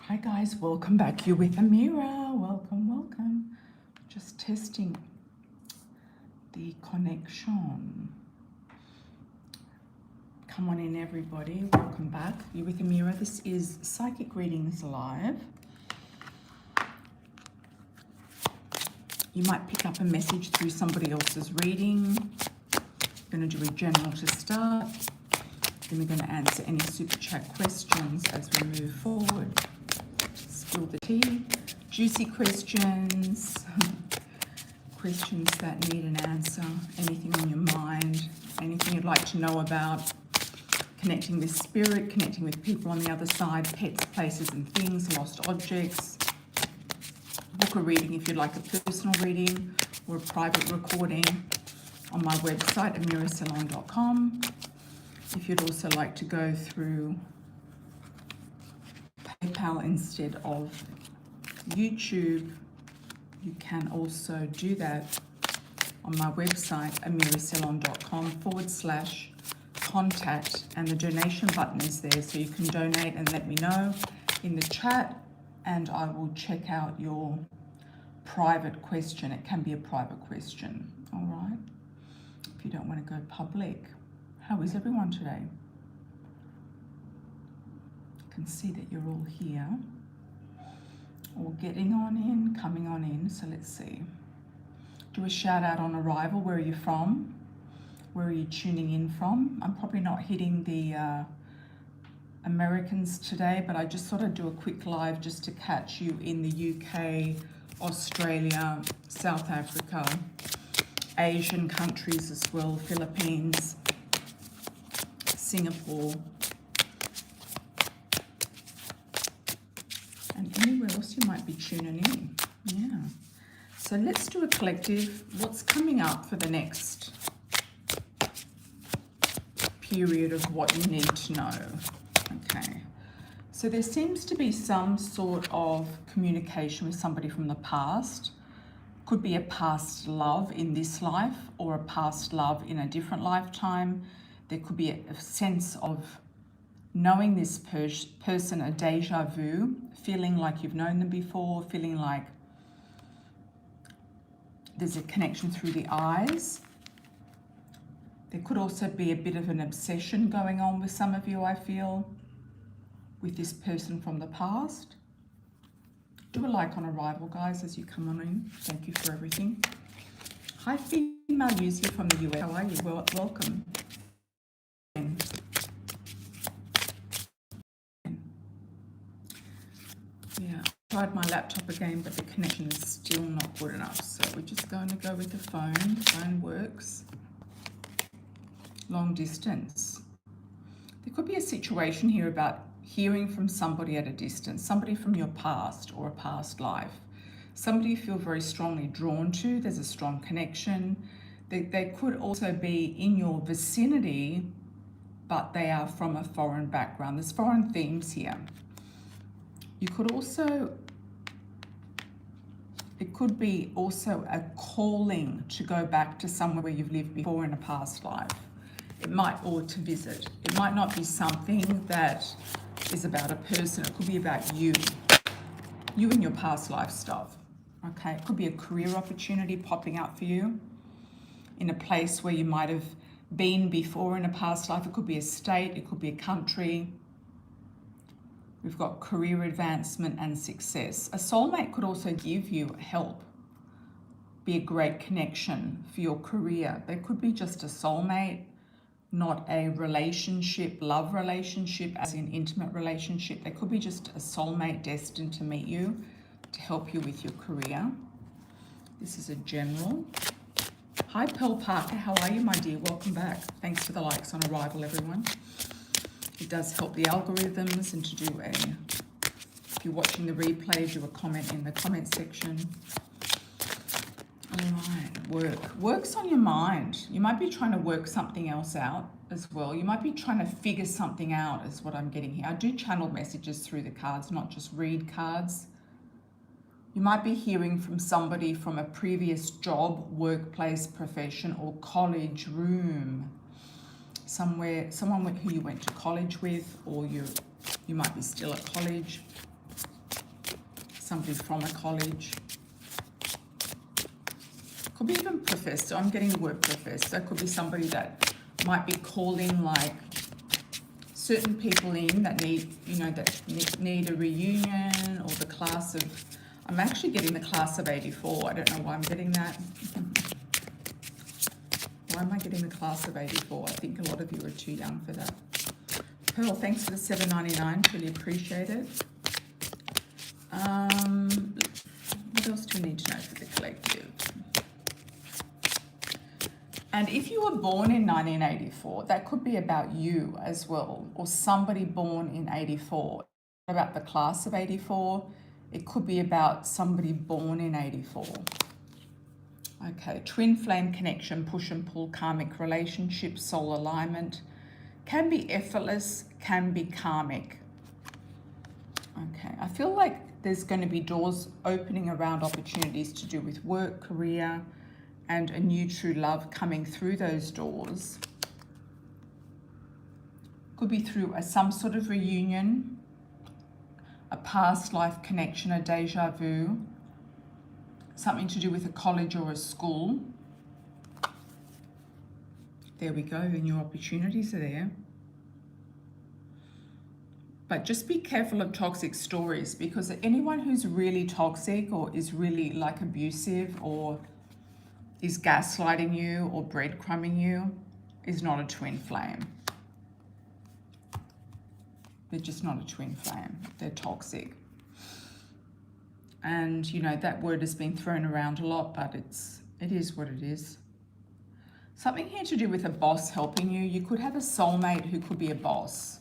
Hi guys, welcome back. You're with Amira. Welcome. Just testing the connection. Come on in, everybody. Welcome back. You're with Amira. This is Psychic Readings Live. You might pick up a message through somebody else's reading. I'm going to do a general to start. Then we're going to answer any super chat questions as we move forward. Spill the tea. Juicy questions. Questions that need an answer. Anything on your mind. Anything you'd like to know about. Connecting with spirit. Connecting with people on the other side. Pets, places and things. Lost objects. Book a reading if you'd like a personal reading or a private recording on my website, amirasalon.com. If you'd also like to go through PayPal instead of YouTube, you can also do that on my website, amirasalon.com/contact, and the donation button is there, so you can donate and let me know in the chat, and I will check out your private question. It can be a private question, all right? If you don't want to go public. How is everyone today? I can see that you're all here, all getting on in, coming on in. So let's see. Do a shout out on arrival. Where are you from? Where are you tuning in from? I'm probably not hitting the Americans today, but I just thought I'd do a quick live just to catch you in the UK, Australia, South Africa, Asian countries as well, Philippines, Singapore, and anywhere else you might be tuning in. Yeah. So let's do a collective. What's coming up for the next period of what you need to know? Okay. So there seems to be some sort of communication with somebody from the past. Could be a past love in this life or a past love in a different lifetime. There could be a sense of knowing this person, a deja vu, feeling like you've known them before, feeling like there's a connection through the eyes. There could also be a bit of an obsession going on with some of you, I feel, with this person from the past. Do a like on arrival, guys, as you come on in. Thank you for everything. Hi, female user from the US. How are you? Welcome. Yeah, I tried my laptop again, but the connection is still not good enough. So we're just going to go with the phone. The phone works. Long distance. There could be a situation here about hearing from somebody at a distance, somebody from your past or a past life, somebody you feel very strongly drawn to. There's a strong connection. They could also be in your vicinity, but they are from a foreign background. There's foreign themes here. You could also, it could be also a calling to go back to somewhere where you've lived before in a past life. It might, or to visit. It might not be something that is about a person. It could be about you and your past life stuff. Okay, it could be a career opportunity popping up for you in a place where you might have been before in a past life. It could be a state, it could be a country. We've got career advancement and success. A soulmate could also give you help, be a great connection for your career. There could be just a soulmate, not a relationship, love relationship, as in intimate relationship. There could be just a soulmate destined to meet you, to help you with your career. This is a general. Hi, Pearl Parker. How are you, my dear? Welcome back. Thanks for the likes on arrival, everyone. It does help the algorithms, and to do a, if you're watching the replay, do a comment in the comment section. All right, work's on your mind. You might be trying to work something else out as well. You might be trying to figure something out, is what I'm getting here. I do channel messages through the cards, not just read cards. You might be hearing from somebody from a previous job, workplace, profession, or college room. Someone who you went to college with, or you might be still at college. somebody from a college. Could be even professor. I'm getting the word professor. Could be somebody that might be calling like certain people in that need, you know, that need a reunion, or the class of, I'm actually getting the class of 84. I don't know why I'm getting that. Why am I getting the class of 84? I think a lot of you are too young for that. Pearl, thanks for the $7.99. Really appreciate it. What else do we need to know for the collective? And if you were born in 1984, that could be about you as well, or somebody born in 84. About the class of 84, it could be about somebody born in 84. Okay, twin flame connection, push and pull, karmic relationship, soul alignment. Can be effortless, can be karmic. Okay, I feel like there's going to be doors opening around opportunities to do with work, career, and a new true love coming through those doors. Could be through some sort of reunion, a past life connection, a deja vu, something to do with a college or a school. There we go, the new opportunities are there. But just be careful of toxic stories, because anyone who's really toxic or is really like abusive or is gaslighting you or breadcrumbing you is not a twin flame. They're just not a twin flame. They're toxic. And you know, that word has been thrown around a lot, but it is what it is. Something here to do with a boss helping you. You could have a soulmate who could be a boss,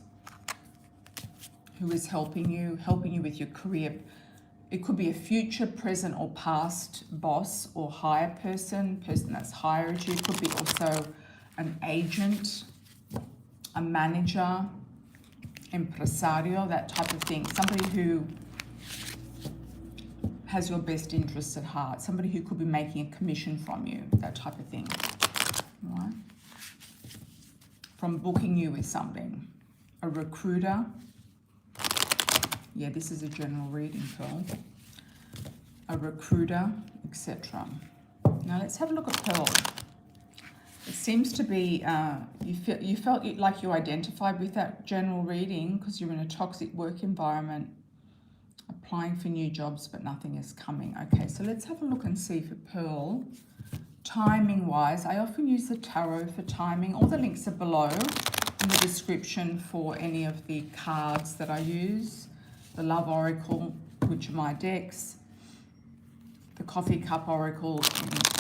who is helping you with your career. It could be a future, present, or past boss or higher person that's hired you. It could be also an agent, a manager, impresario, that type of thing. Somebody who has your best interests at heart. Somebody who could be making a commission from you, that type of thing. All right? From booking you with something. A recruiter. Yeah, this is a general reading, Pearl. A recruiter, etc. Now let's have a look at Pearl. It seems to be, you felt like you identified with that general reading because you're in a toxic work environment, applying for new jobs, but nothing is coming. Okay, so let's have a look and see for Pearl. Timing-wise, I often use the tarot for timing. All the links are below in the description for any of the cards that I use. The Love Oracle, which are my decks. The Coffee Cup Oracle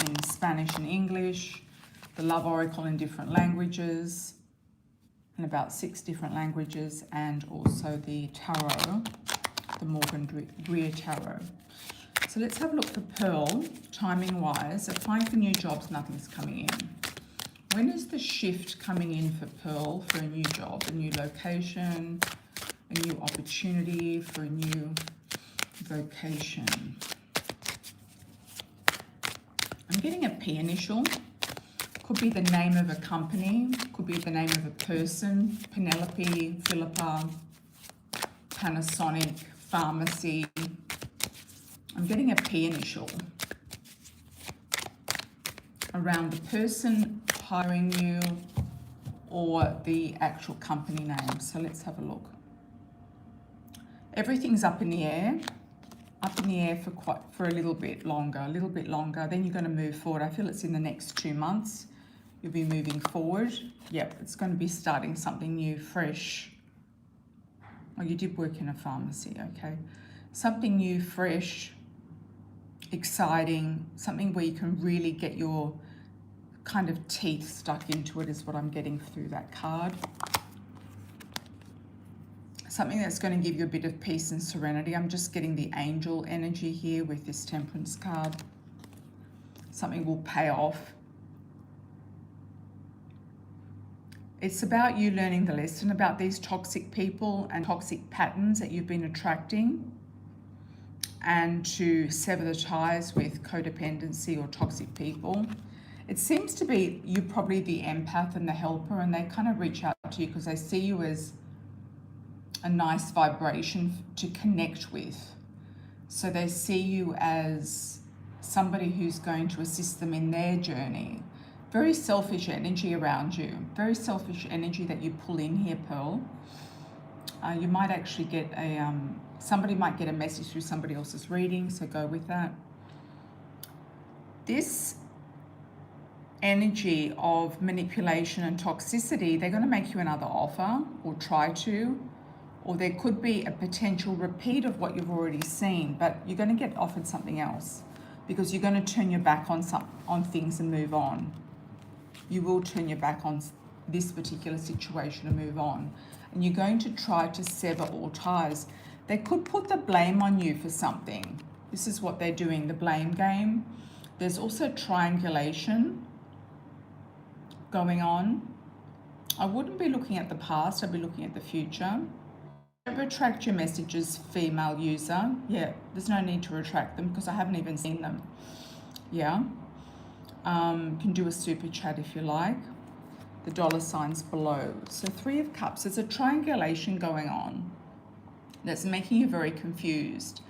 in Spanish and English. The Love Oracle in different languages, in about 6 different languages, and also the Tarot, the Morgan Greer Tarot. So let's have a look for Pearl, timing-wise. Applying for new jobs, nothing's coming in. When is the shift coming in for Pearl for a new job, a new location, a new opportunity, for a new vocation? I'm getting a P initial. Could be the name of a company, could be the name of a person, Penelope, Philippa, Panasonic, pharmacy. I'm getting a P initial around the person hiring you or the actual company name. So let's have a look. Everything's up in the air for a little bit longer, then you're going to move forward. I feel it's in the next 2 months. You'll be moving forward. Yep, it's going to be starting something new, fresh. Oh, you did work in a pharmacy, okay. Something new, fresh, exciting, something where you can really get your kind of teeth stuck into it is what I'm getting through that card. Something that's going to give you a bit of peace and serenity. I'm just getting the angel energy here with this Temperance card. Something will pay off. It's about you learning the lesson about these toxic people and toxic patterns that you've been attracting, and to sever the ties with codependency or toxic people. It seems to be you're probably the empath and the helper, and they kind of reach out to you because they see you as a nice vibration to connect with. So they see you as somebody who's going to assist them in their journey. Very selfish energy around you. Very selfish energy that you pull in here, Pearl. You might actually get somebody might get a message through somebody else's reading, so go with that. This energy of manipulation and toxicity, they're going to make you another offer, or try to, or there could be a potential repeat of what you've already seen, but you're going to get offered something else because you're going to turn your back on things and move on. You will turn your back on this particular situation and move on. And you're going to try to sever all ties. They could put the blame on you for something. This is what they're doing, the blame game. There's also triangulation going on. I wouldn't be looking at the past, I'd be looking at the future. Don't retract your messages, female user. Yeah, there's no need to retract them because I haven't even seen them. Yeah. Can do a super chat if you like. The dollar signs below. So 3 of Cups, there's a triangulation going on that's making you very confused.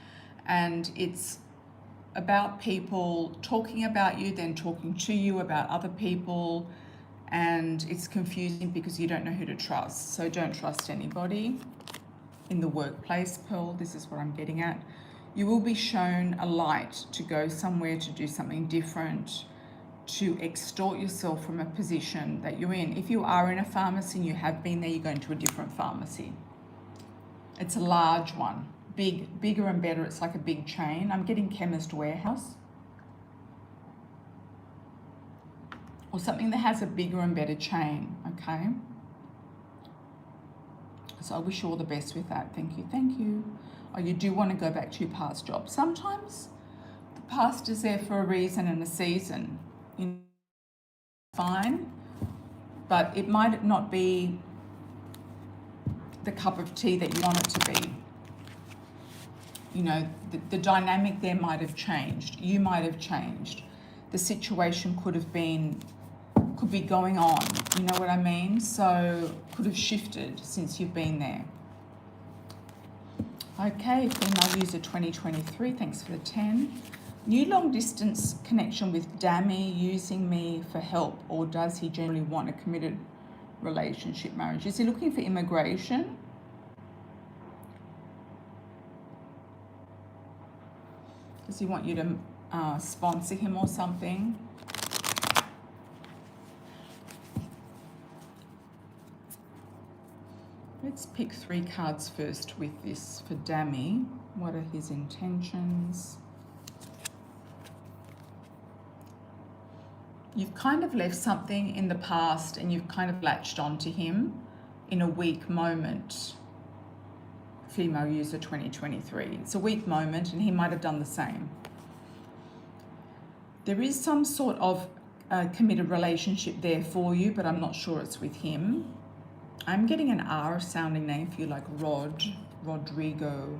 And it's about people talking about you, then talking to you about other people. And it's confusing because you don't know who to trust. So don't trust anybody. In the workplace, Pearl, this is what I'm getting at. You will be shown a light to go somewhere, to do something different, to extort yourself from a position that you're in. If you are in a pharmacy and you have been there, you're going to a different pharmacy. It's a large one, bigger and better. It's like a big chain. I'm getting Chemist Warehouse. Or something that has a bigger and better chain, okay? So I wish you all the best with that. Thank you, thank you. Oh, you do want to go back to your past job. Sometimes the past is there for a reason and a season. Fine, but it might not be the cup of tea that you want it to be. You know, the dynamic there might have changed. You might have changed. The situation could be going on. You know what I mean? So could have shifted since you've been there. Okay, female user 2023, thanks for the 10. New long distance connection with Dammy using me for help, or does he generally want a committed relationship, marriage? Is he looking for immigration? Does he want you to sponsor him or something? Let's pick 3 cards first with this for Dammy. What are his intentions? You've kind of left something in the past and you've kind of latched onto him in a weak moment. Female user 2023. It's a weak moment and he might have done the same. There is some sort of committed relationship there for you, but I'm not sure it's with him. I'm getting an R sounding name for you, like Rod, Rodrigo,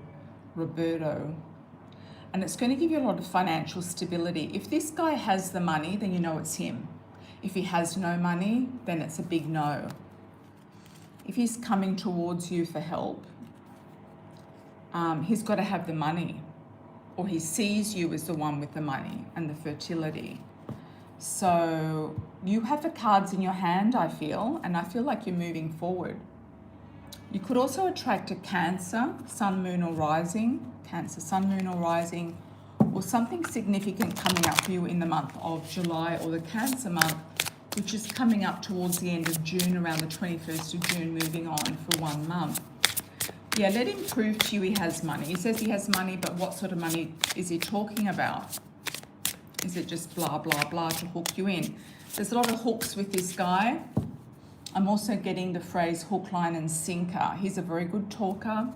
Roberto. And it's going to give you a lot of financial stability. If this guy has the money, then you know it's him. If he has no money, then it's a big no. If he's coming towards you for help, he's got to have the money, or he sees you as the one with the money and the fertility. So you have the cards in your hand, I feel, and I feel like you're moving forward. You could also attract a Cancer, Sun, Moon or Rising. Cancer, Sun, Moon or Rising, or something significant coming up for you in the month of July, or the Cancer month, which is coming up towards the end of June, around the 21st of June, moving on for 1 month. Yeah, let him prove to you he has money. He says he has money, but what sort of money is he talking about? Is it just blah, blah, blah to hook you in? There's a lot of hooks with this guy. I'm also getting the phrase hook, line and sinker. He's a very good talker.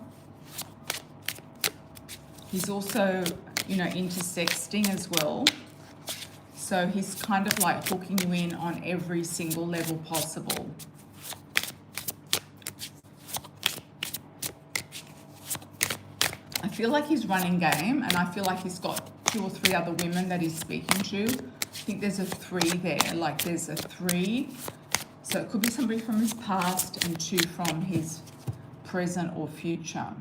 He's also, you know, into sexting as well. So he's kind of like hooking you in on every single level possible. I feel like he's running game, and I feel like he's got 2 or 3 other women that he's speaking to. I think there's a 3 there, like there's a 3. So it could be somebody from his past and 2 from his present or future.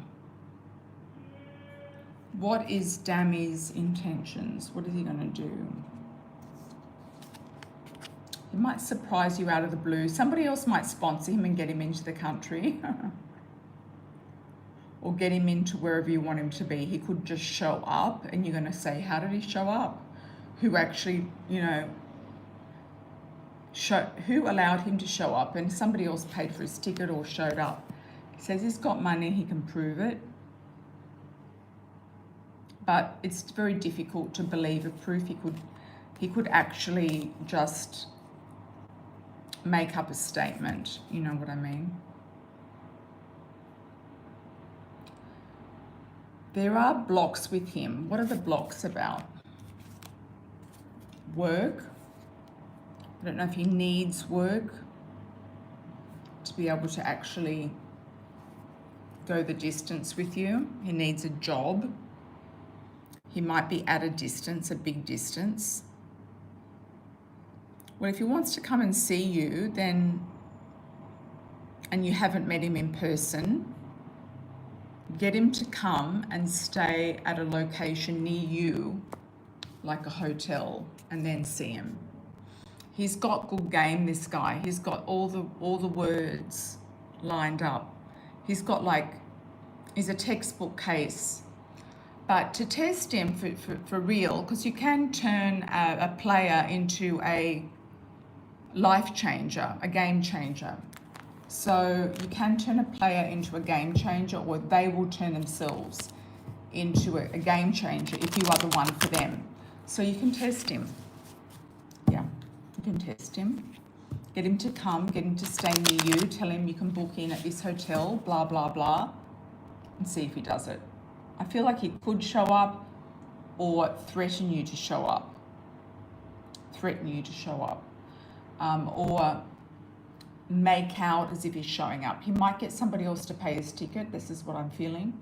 What is Dami's intentions? What is he going to do? He might surprise you out of the blue. Somebody else might sponsor him and get him into the country. Or get him into wherever you want him to be. He could just show up and you're going to say, how did he show up? Who actually, you know, who allowed him to show up? And somebody else paid for his ticket or showed up. He says he's got money, he can prove it. But it's very difficult to believe a proof. He could actually just make up a statement. You know what I mean? There are blocks with him. What are the blocks about? Work. I don't know if he needs work to be able to actually go the distance with you. He needs a job. He might be at a distance, a big distance. Well, if he wants to come and see you, then, and you haven't met him in person, get him to come and stay at a location near you, like a hotel, and then see him. He's got good game, this guy. He's got all the words lined up. He's got he's a textbook case. But to test him for real, because you can turn a player into a life changer, a game changer. So you can turn a player into a game changer, or they will turn themselves into a game changer if you are the one for them. So you can test him. Yeah, you can test him. Get him to come, get him to stay near you, tell him you can book in at this hotel, blah, blah, blah, and see if he does it. I feel like he could show up or threaten you to show up. Threaten you to show up. Or make out as if he's showing up. He might get somebody else to pay his ticket. This is what I'm feeling.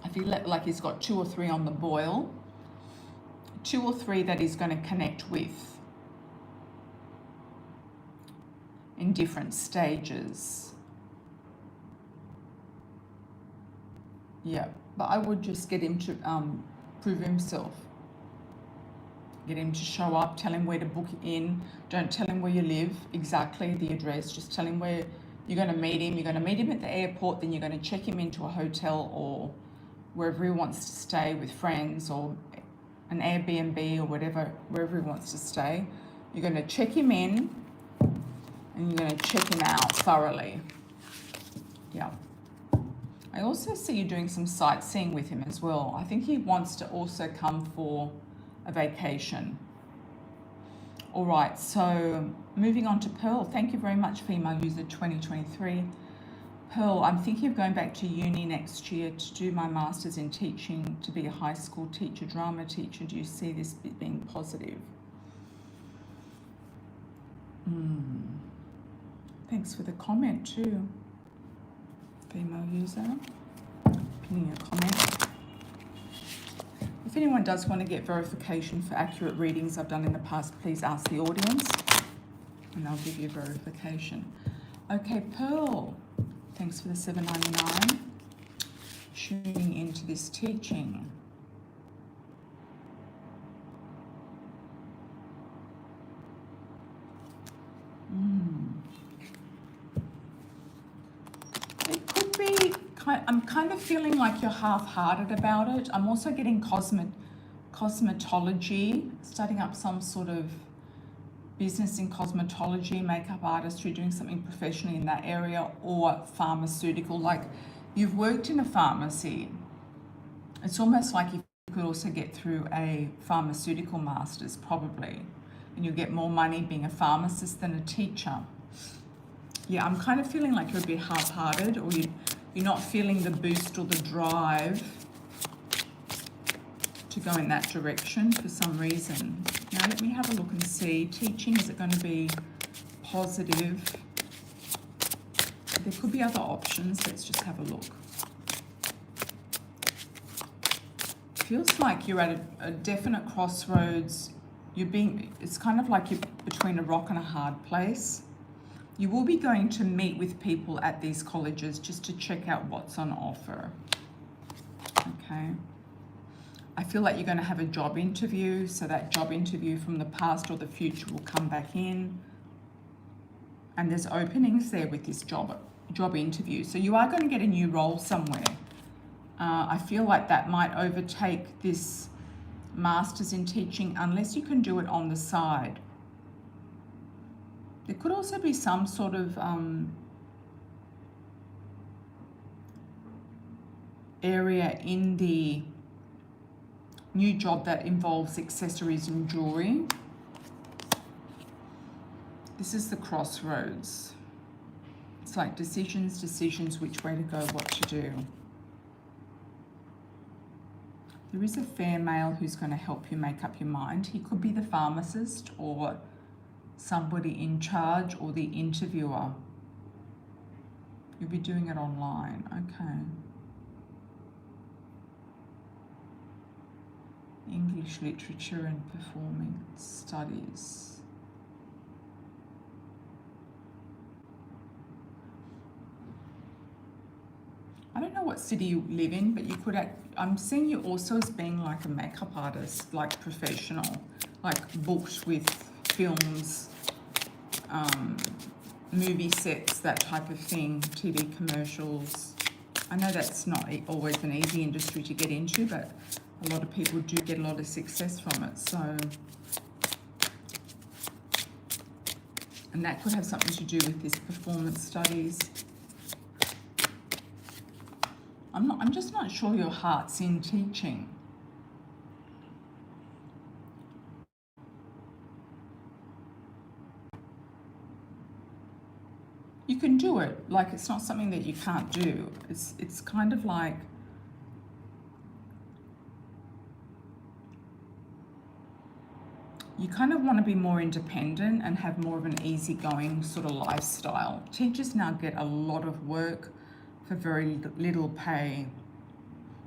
I feel like he's got 2 or 3 on the boil. 2 or 3 that he's going to connect with in different stages. Yeah, but I would just get him to prove himself. Get him to show up, tell him where to book in. Don't tell him where you live, exactly the address. Just tell him where you're going to meet him. You're going to meet him at the airport, then you're going to check him into a hotel or wherever he wants to stay with friends, or an Airbnb or whatever, wherever he wants to stay. You're going to check him in and you're going to check him out thoroughly. Yeah. I also see you doing some sightseeing with him as well. I think he wants to also come for a vacation. All right, so moving on to Pearl. Thank you very much, female user 2023. Pearl, I'm thinking of going back to uni next year to do my master's in teaching, to be a high school teacher, drama teacher. Do you see this being positive? Thanks for the comment too, female user. Pinning a comment. If anyone does want to get verification for accurate readings I've done in the past, please ask the audience and I'll give you verification. Okay, Pearl, thanks for the $7.99. Tuning into this teaching. It could be, I'm kind of feeling like you're half-hearted about it. I'm also getting cosmetology, starting up some sort of business in cosmetology, makeup artistry, doing something professionally in that area, or pharmaceutical, like you've worked in a pharmacy. It's almost like you could also get through a pharmaceutical master's probably, and you'll get more money being a pharmacist than a teacher. Yeah, I'm kind of feeling like you're a bit half-hearted, or you're not feeling the boost or the drive to go in that direction for some reason. Now let me have a look and see. Teaching, is it going to be positive? There could be other options. Let's just have a look. Feels like you're at a definite crossroads. It's kind of like you're between a rock and a hard place. You will be going to meet with people at these colleges just to check out what's on offer. Okay. I feel like you're going to have a job interview, so that job interview from the past or the future will come back in. And there's openings there with this job interview. So you are going to get a new role somewhere. I feel like that might overtake this master's in teaching unless you can do it on the side. There could also be some sort of area in the new job that involves accessories and jewelry. This is the crossroads. It's like decisions, which way to go, what to do. There is a fair male who's going to help you make up your mind. He could be the pharmacist or somebody in charge or the interviewer. You'll be doing it online. Okay. English literature and performing studies. I don't know what city you live in, but you could I'm seeing you also as being like a makeup artist, like professional, like booked with films, movie sets, that type of thing, TV commercials. I know that's not always an easy industry to get into, but a lot of people do get a lot of success from it. So, and that could have something to do with this performance studies. I'm just not sure your heart's in teaching. You can do it. Like, it's not something that you can't do. It's kind of like you kind of want to be more independent and have more of an easygoing sort of lifestyle. Teachers now get a lot of work for very little pay.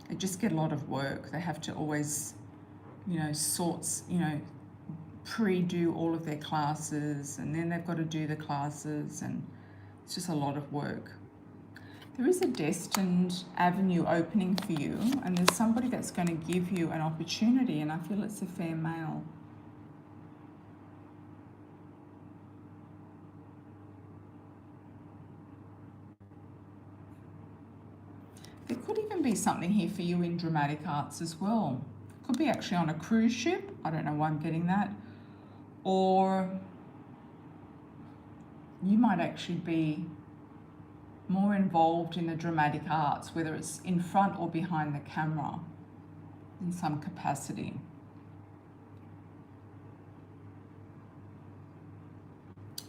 They just get a lot of work. They have to always, pre-do all of their classes, and then they've got to do the classes, and it's just a lot of work. There is a destined avenue opening for you, and there's somebody that's going to give you an opportunity, and I feel it's a fair male. There could even be something here for you in dramatic arts as well. Could be actually on a cruise ship. I don't know why I'm getting that. Or you might actually be more involved in the dramatic arts, whether it's in front or behind the camera in some capacity.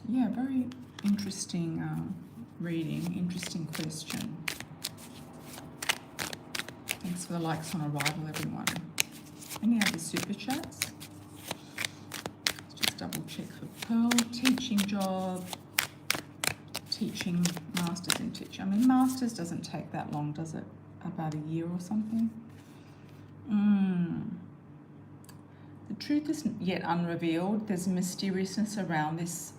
Yeah, very interesting reading, interesting question. Thanks for the likes on arrival, everyone. Any other super chats? Let's just double check for Pearl. Teaching job. Teaching, masters in teaching. I mean, masters doesn't take that long, does it? About a year or something. The truth isn't yet unrevealed. There's a mysteriousness around this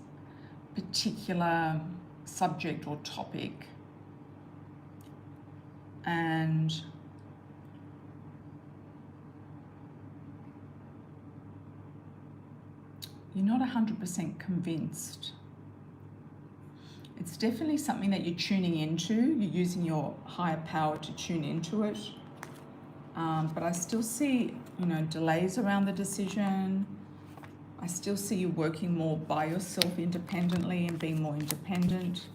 particular subject or topic. And you're not 100% convinced. It's definitely something that you're tuning into. You're using your higher power to tune into it. But I still see, delays around the decision. I still see you working more by yourself independently and being more independent.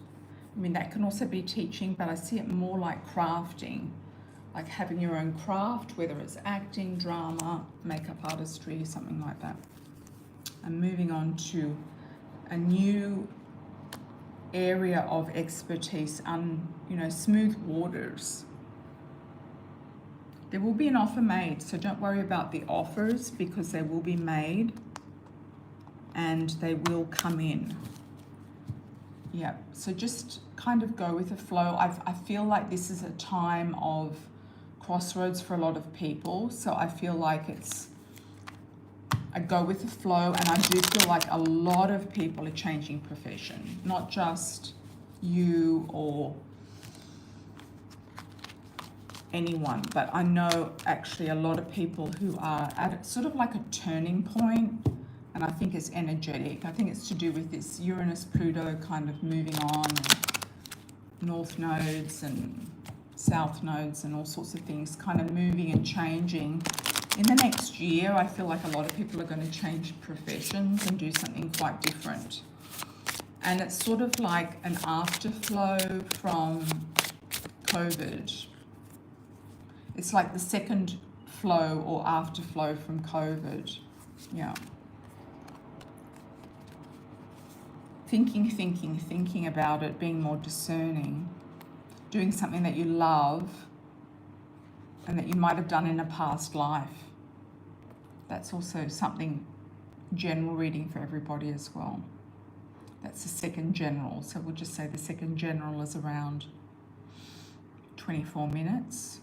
I mean, that can also be teaching, but I see it more like crafting, like having your own craft, whether it's acting, drama, makeup artistry, something like that. I'm moving on to a new area of expertise, smooth waters. There will be an offer made, so don't worry about the offers, because they will be made and they will come in. Yeah, so just kind of go with the flow. I feel like this is a time of crossroads for a lot of people, so I feel like I go with the flow, and I do feel like a lot of people are changing profession, not just you or anyone, but I know actually a lot of people who are at sort of like a turning point, and I think it's energetic. I think it's to do with this Uranus-Pluto kind of moving on, and north nodes and south nodes and all sorts of things kind of moving and changing. In the next year, I feel like a lot of people are going to change professions and do something quite different. And it's sort of like an afterflow from COVID. It's like the second flow or afterflow from COVID. Yeah. Thinking about it, being more discerning, doing something that you love and that you might have done in a past life. That's also something, general reading for everybody as well. That's the second general. So we'll just say the second general is around 24 minutes.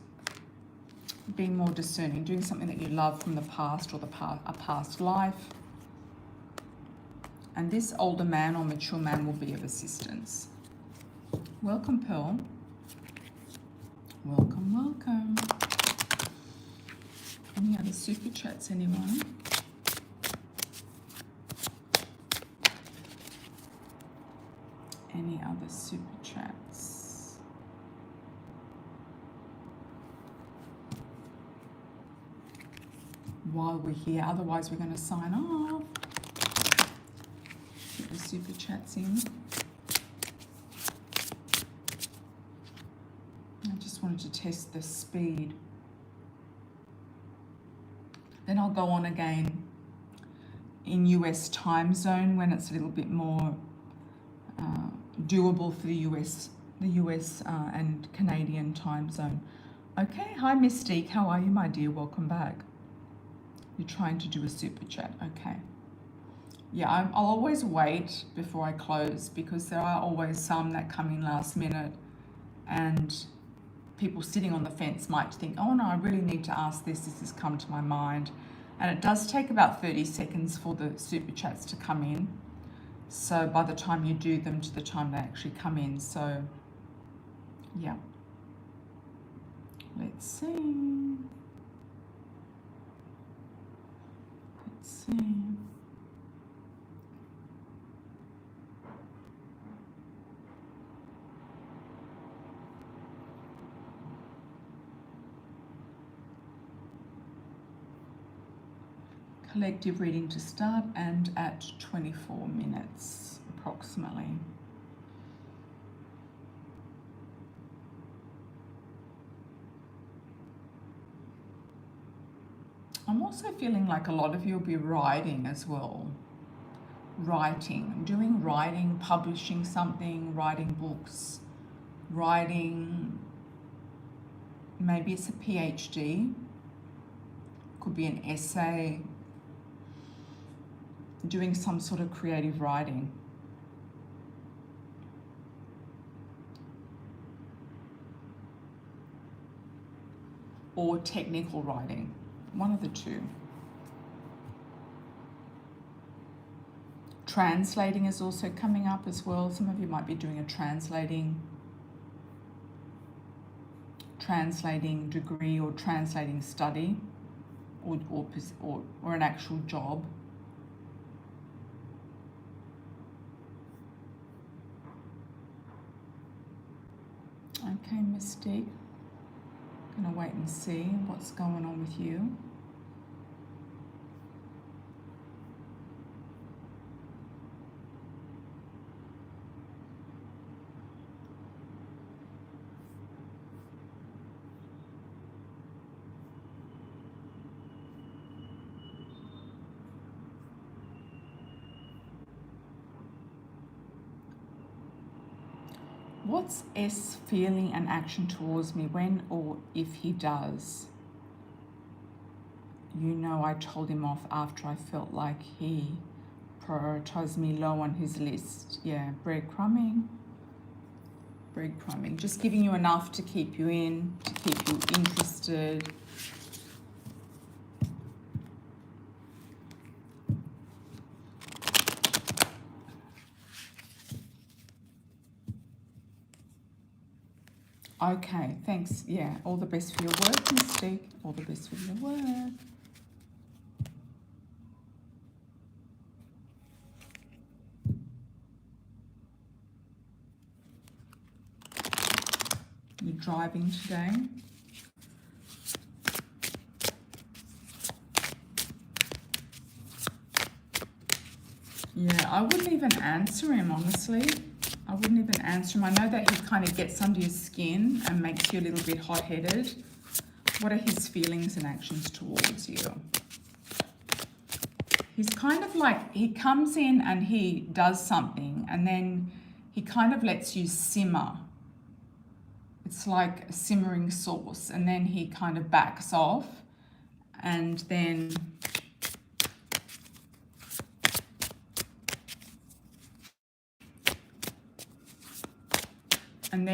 Being more discerning, doing something that you love from the past or a past life. And this older man or mature man will be of assistance. Welcome, Pearl. Welcome, welcome. Any other super chats, anyone? Any other super chats? While we're here, otherwise we're going to sign off. Get the super chats in. I just wanted to test the speed. Then I'll go on again in US time zone when it's a little bit more doable for the US and Canadian time zone. Okay, hi Mystique, how are you, my dear? Welcome back. You're trying to do a super chat, okay. Yeah, I'll always wait before I close because there are always some that come in last minute, and people sitting on the fence might think, oh no, I really need to ask this has come to my mind. And it does take about 30 seconds for the super chats to come in. So by the time you do them to the time they actually come in. So yeah, let's see. Let's see. Collective reading to start and at 24 minutes approximately. I'm also feeling like a lot of you will be writing as well. Doing writing, publishing something, writing books, writing, maybe it's a PhD, could be an essay, doing some sort of creative writing. Or technical writing, one of the two. Translating is also coming up as well. Some of you might be doing a translating degree or translating study or an actual job. Okay, Mystique. Gonna wait and see what's going on with you. What's S feeling and action towards me when or if he does? You know, I told him off after I felt like he prioritized me low on his list. Yeah, breadcrumbing. Just giving you enough to keep you in, to keep you interested. Okay, thanks. Yeah, all the best for your work, Mystic. All the best for your work. You're driving today. Yeah, I wouldn't even answer him, honestly. I wouldn't even answer him. I know that he kind of gets under your skin and makes you a little bit hot-headed. What are his feelings and actions towards you? He's kind of like, he comes in and he does something and then he kind of lets you simmer. It's like a simmering sauce, and then he kind of backs off and then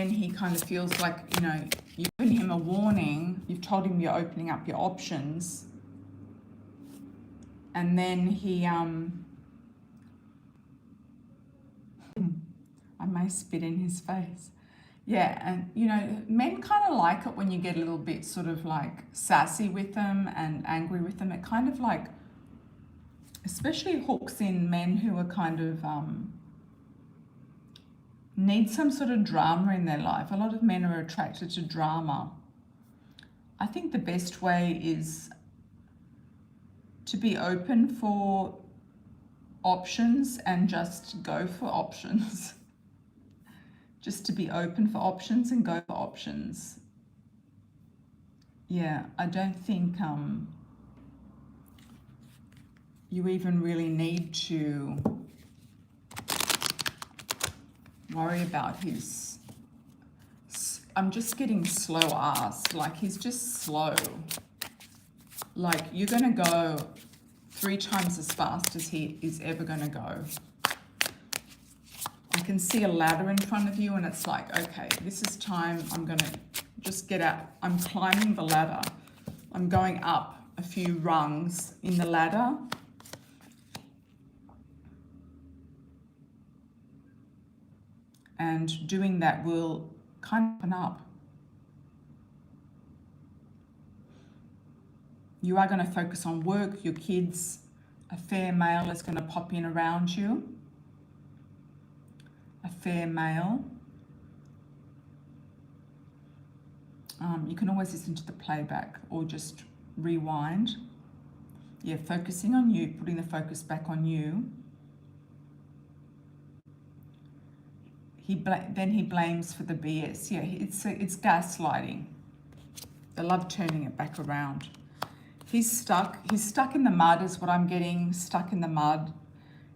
he kind of feels like, you know, you've given him a warning, you've told him you're opening up your options, and then he, I may spit in his face. Yeah, and you know, men kind of like it when you get a little bit sort of like sassy with them and angry with them. It kind of like, especially hooks in men who are kind of, need some sort of drama in their life. A lot of men are attracted to drama. I think the best way is to be open for options and just go for options. Just to be open for options and go for options. Yeah, I don't think you even really need to worry about his, I'm just getting slow ass, like he's just slow. Like you're gonna go 3 times as fast as he is ever gonna go. I can see a ladder in front of you and it's like, okay, this is time, I'm gonna just get out. I'm climbing the ladder. I'm going up a few rungs in the ladder. And doing that will kind of open up. You are going to focus on work, your kids. A fair male is going to pop in around you. A fair male. You can always listen to the playback or just rewind. Yeah, focusing on you, putting the focus back on you. Then he blames for the BS. Yeah, it's gaslighting. They love turning it back around. He's stuck in the mud is what I'm getting, stuck in the mud.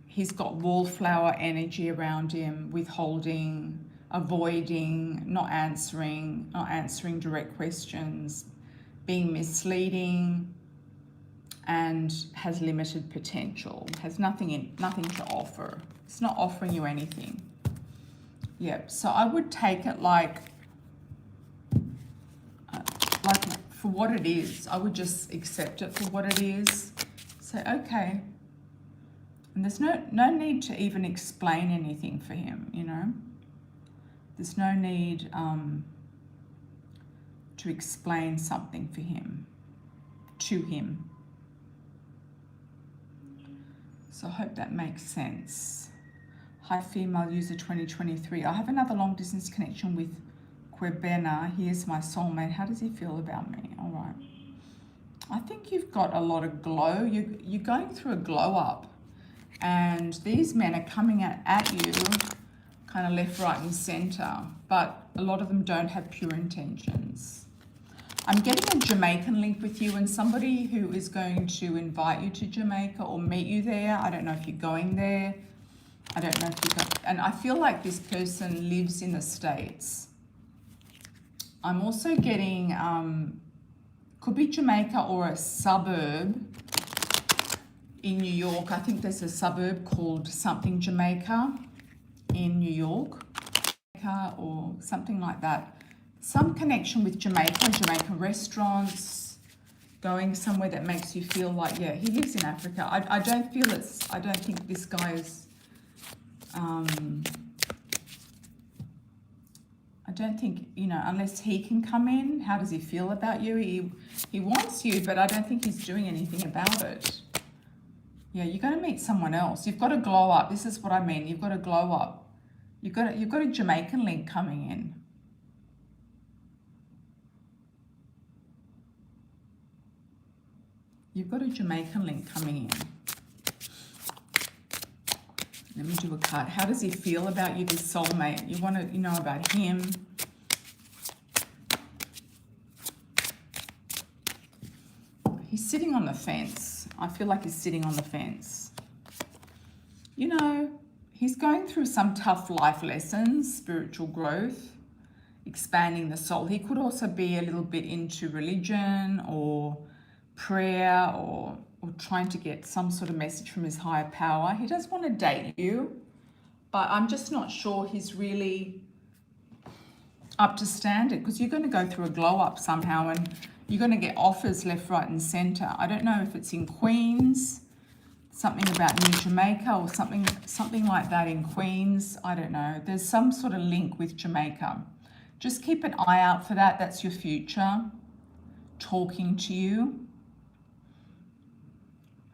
He's got wallflower energy around him, withholding, avoiding, not answering direct questions, being misleading, and has limited potential, has nothing to offer. It's not offering you anything. Yep, so I would take it like for what it is. I would just accept it for what it is. Say, okay. And there's no need to even explain anything for him, you know. There's no need to explain something for him, to him. So I hope that makes sense. Hi, female user 2023. I have another long distance connection with Quebena. He is my soulmate. How does he feel about me? All right. I think you've got a lot of glow. You're going through a glow up. And these men are coming at you kind of left, right, and center. But a lot of them don't have pure intentions. I'm getting a Jamaican link with you and somebody who is going to invite you to Jamaica or meet you there. I don't know if you're going there. I don't know if you got, and I feel like this person lives in the States. I'm also getting, could be Jamaica or a suburb in New York. I think there's a suburb called something Jamaica in New York, or something like that. Some connection with Jamaica restaurants, going somewhere that makes you feel like, yeah, he lives in Africa. I don't think this guy is, I don't think, unless he can come in, how does he feel about you? He wants you, but I don't think he's doing anything about it. Yeah, you're going to meet someone else. You've got to glow up. This is what I mean. You've got to glow up. You've got a Jamaican link coming in. You've got a Jamaican link coming in. Let me do a card. How does he feel about you, this soulmate? You want to know about him. He's sitting on the fence. I feel like he's sitting on the fence. He's going through some tough life lessons, spiritual growth, expanding the soul. He could also be a little bit into religion or prayer or trying to get some sort of message from his higher power. He does want to date you, but I'm just not sure he's really up to standard, because you're going to go through a glow up somehow and you're going to get offers left, right and center. I don't know if it's in Queens, something about New Jamaica or something like that in Queens. I don't know. There's some sort of link with Jamaica. Just keep an eye out for that. That's your future talking to you.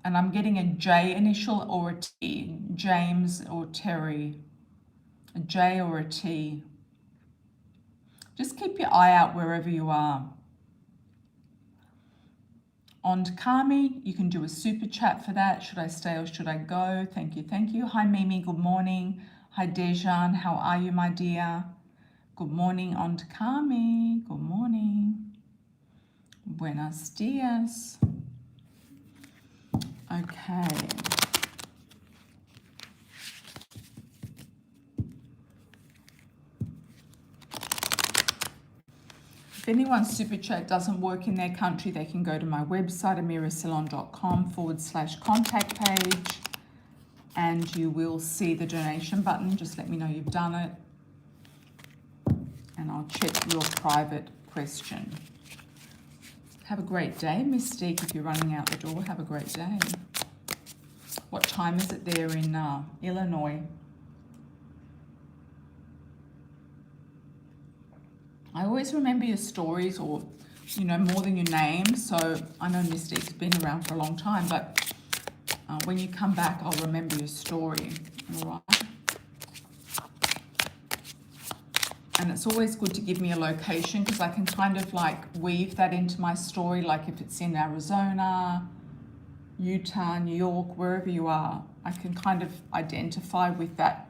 And I'm getting a J initial or a T, James or Terry, a J or a T. Just keep your eye out wherever you are. On Kami, you can do a super chat for that. Should I stay or should I go? Thank you, thank you. Hi Mimi, good morning. Hi Dejan, how are you, my dear? Good morning, on Kami. Good morning. Buenos dias. Okay. If anyone's super chat doesn't work in their country, they can go to my website, amirasalon.com/contact page, and you will see the donation button. Just let me know you've done it, and I'll check your private question. Have a great day, Mystique. If you're running out the door, have a great day. What time is it there in Illinois? I always remember your stories, or, more than your name. So I know Mystique's been around for a long time, but when you come back, I'll remember your story. All right. And it's always good to give me a location, because I can kind of weave that into my story. Like if it's in Arizona, Utah, New York, wherever you are, I can kind of identify with that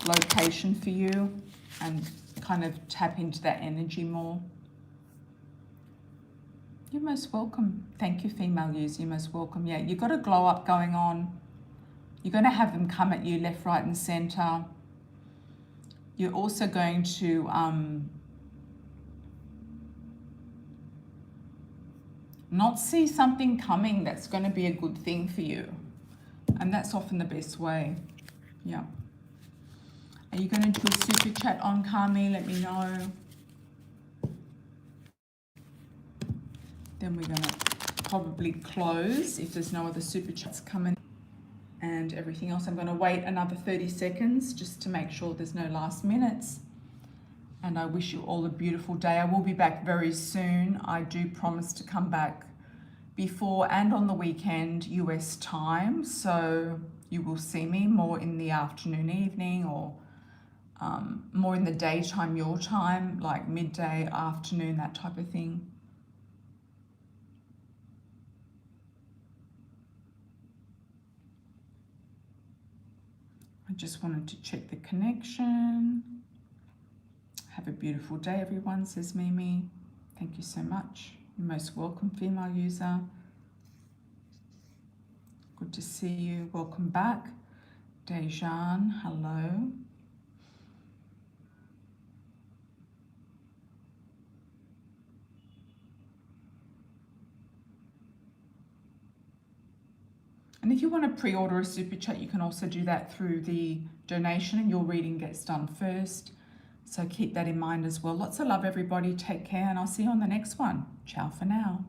location for you and kind of tap into that energy more. You're most welcome. Thank you, female user. You're most welcome. Yeah, you've got a glow up going on. You're going to have them come at you left, right and center. You're also going to not see something coming that's going to be a good thing for you. And that's often the best way. Yeah. Are you going to do a super chat on Kami? Let me know. Then we're going to probably close if there's no other super chats coming and everything else. I'm going to wait another 30 seconds just to make sure there's no last minutes. And I wish you all a beautiful day. I will be back very soon. I do promise to come back before and on the weekend US time. So you will see me more in the afternoon, evening, or more in the daytime, your time, like midday, afternoon, that type of thing. I just wanted to check the connection. Have a beautiful day, everyone, says Mimi. Thank you so much. You're most welcome, female user. Good to see you. Welcome back. Dejan, hello. And if you want to pre-order a super chat, you can also do that through the donation, and your reading gets done first. So keep that in mind as well. Lots of love, everybody. Take care, and I'll see you on the next one. Ciao for now.